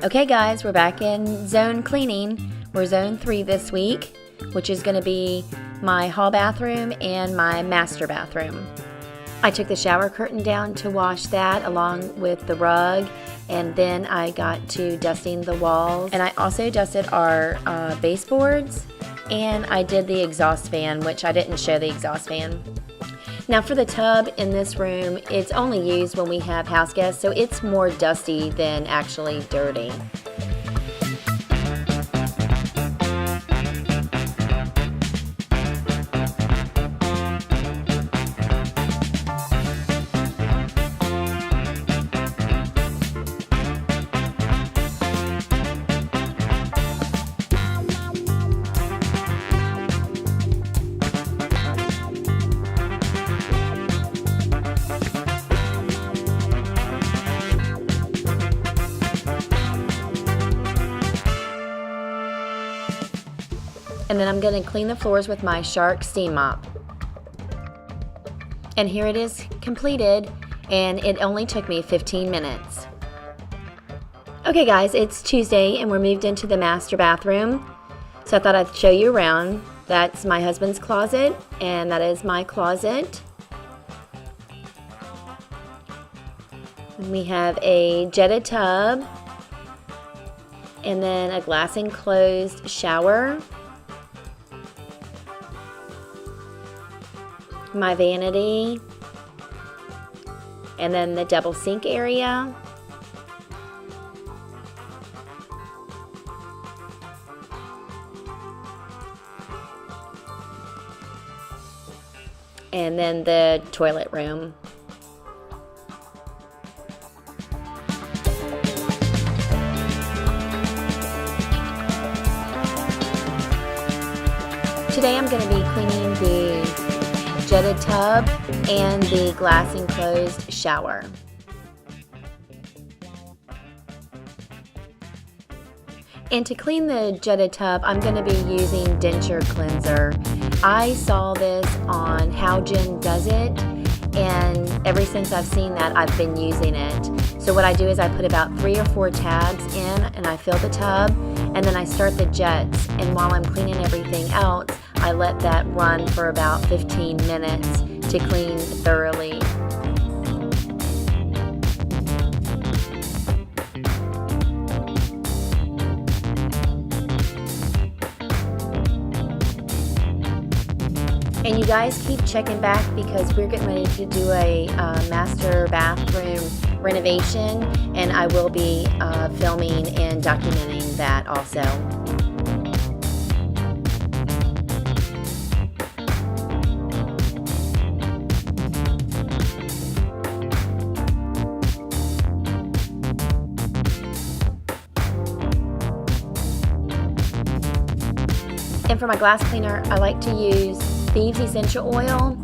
Okay guys, we're back in zone cleaning. We're zone 3 this week, which is going to be my hall bathroom and my master bathroom. I took the shower curtain down to wash that along with the rug, and then I got to dusting the walls. And I also dusted our baseboards, and I did the exhaust fan, which I didn't show the exhaust fan. Now for the tub in this room, it's only used when we have house guests, so it's more dusty than actually dirty. And then I'm going to clean the floors with my Shark steam mop. And here it is completed, and it only took me 15 minutes. Okay guys, it's Tuesday and we're moved into the master bathroom. So I thought I'd show you around. That's my husband's closet, and that is my closet. And we have a jetted tub, and then a glass enclosed shower. My vanity, and then the double sink area. And then the toilet room. Today I'm going to be cleaning the jetted tub and the glass enclosed shower. And to clean the jetted tub, I'm going to be using denture cleanser. I saw this on How Jen Does It, and ever since I've seen that, I've been using it. So what I do is I put about 3 or 4 tabs in, and I fill the tub, and then I start the jets, and while I'm cleaning everything else, I let that run for about 15 minutes to clean thoroughly. And you guys keep checking back because we're getting ready to do a master bathroom renovation, and I will be filming and documenting that also. And for my glass cleaner, I like to use Thieves Essential Oil,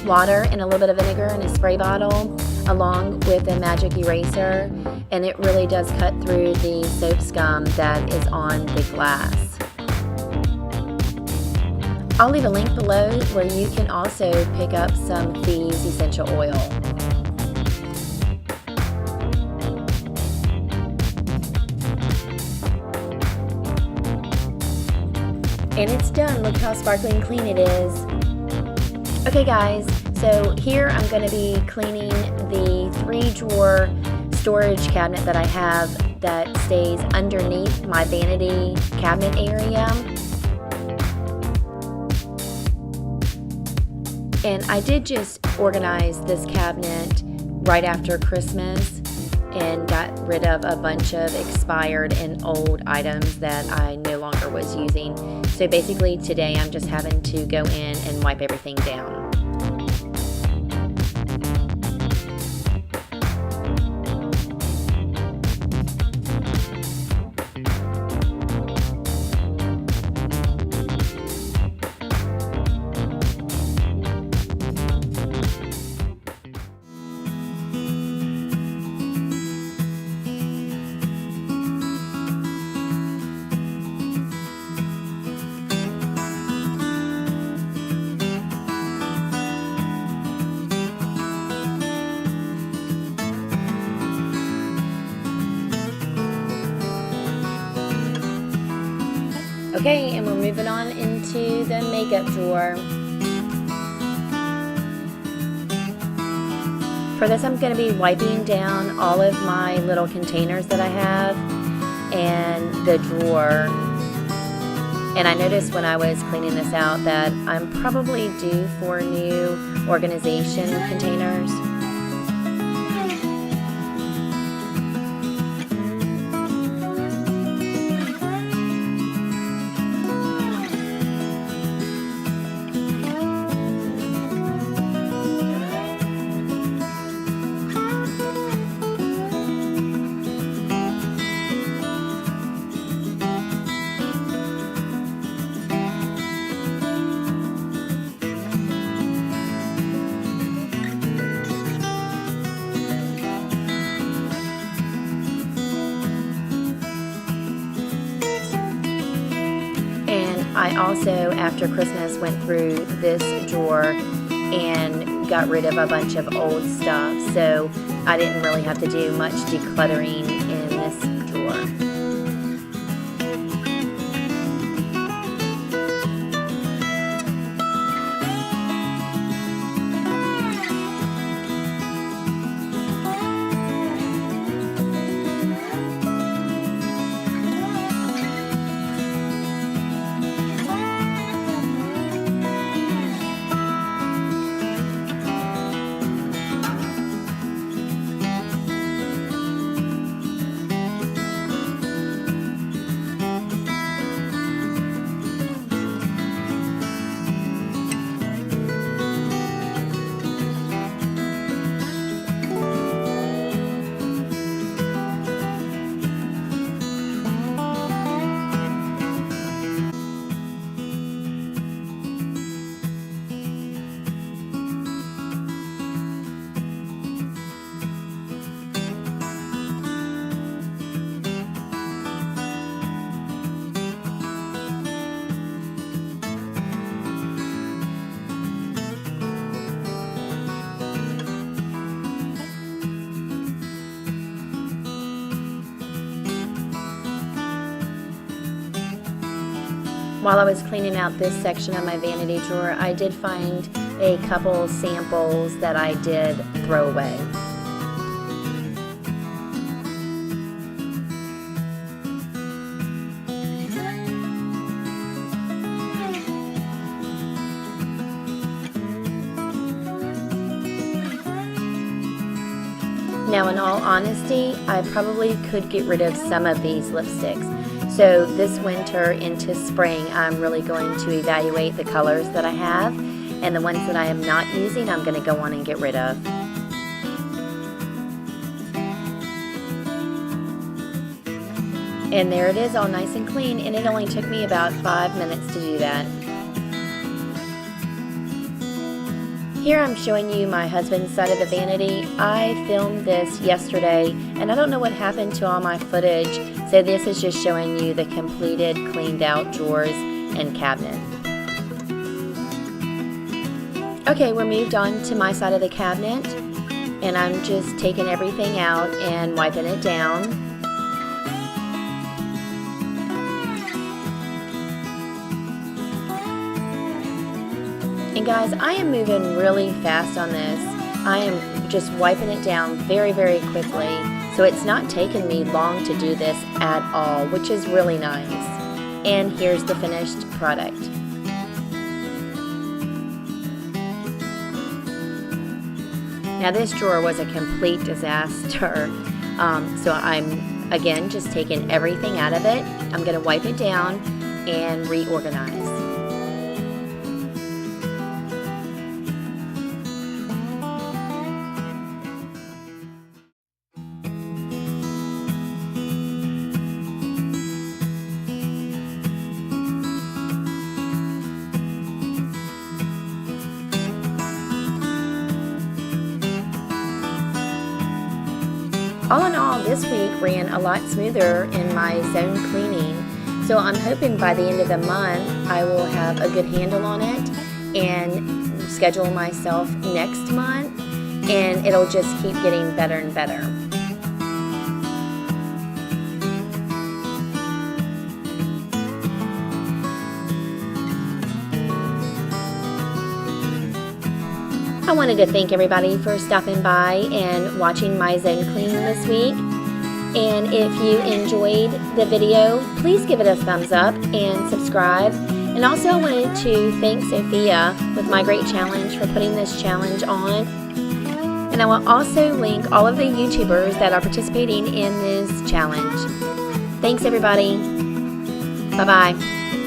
water, and a little bit of vinegar in a spray bottle, along with a magic eraser, and it really does cut through the soap scum that is on the glass. I'll leave a link below where you can also pick up some Thieves Essential Oil. And it's done. Look how sparkling clean it is. Okay guys, so here I'm going to be cleaning the 3-drawer storage cabinet that I have that stays underneath my vanity cabinet area. And I did just organize this cabinet right after Christmas and got rid of a bunch of expired and old items that I no longer was using. So basically today I'm just having to go in and wipe everything down. Okay, and we're moving on into the makeup drawer. For this, I'm going to be wiping down all of my little containers that I have and the drawer. And I noticed when I was cleaning this out that I'm probably due for new organization containers. I also, after Christmas, went through this drawer and got rid of a bunch of old stuff, so I didn't really have to do much decluttering in this drawer. While I was cleaning out this section of my vanity drawer, I did find a couple samples that I did throw away. Now, in all honesty, I probably could get rid of some of these lipsticks. So this winter into spring, I'm really going to evaluate the colors that I have, and the ones that I am not using, I'm going to go on and get rid of. And there it is, all nice and clean, and it only took me about 5 minutes to do that. Here I'm showing you my husband's side of the vanity. I filmed this yesterday, and I don't know what happened to all my footage, so this is just showing you the completed, cleaned out drawers and cabinet. Okay, we're moved on to my side of the cabinet, and I'm just taking everything out and wiping it down. And guys, I am moving really fast on this. I am just wiping it down very, very quickly. So it's not taking me long to do this at all, which is really nice. And here's the finished product. Now this drawer was a complete disaster. So I'm, again, just taking everything out of it. I'm going to wipe it down and reorganize. All in all, this week ran a lot smoother in my zone cleaning, so I'm hoping by the end of the month I will have a good handle on it and schedule myself next month, and it'll just keep getting better and better. I wanted to thank everybody for stopping by and watching my zone clean this week. And if you enjoyed the video, please give it a thumbs up and subscribe. And also I wanted to thank Sophia with My Great Challenge for putting this challenge on. And I will also link all of the YouTubers that are participating in this challenge. Thanks everybody. Bye-bye.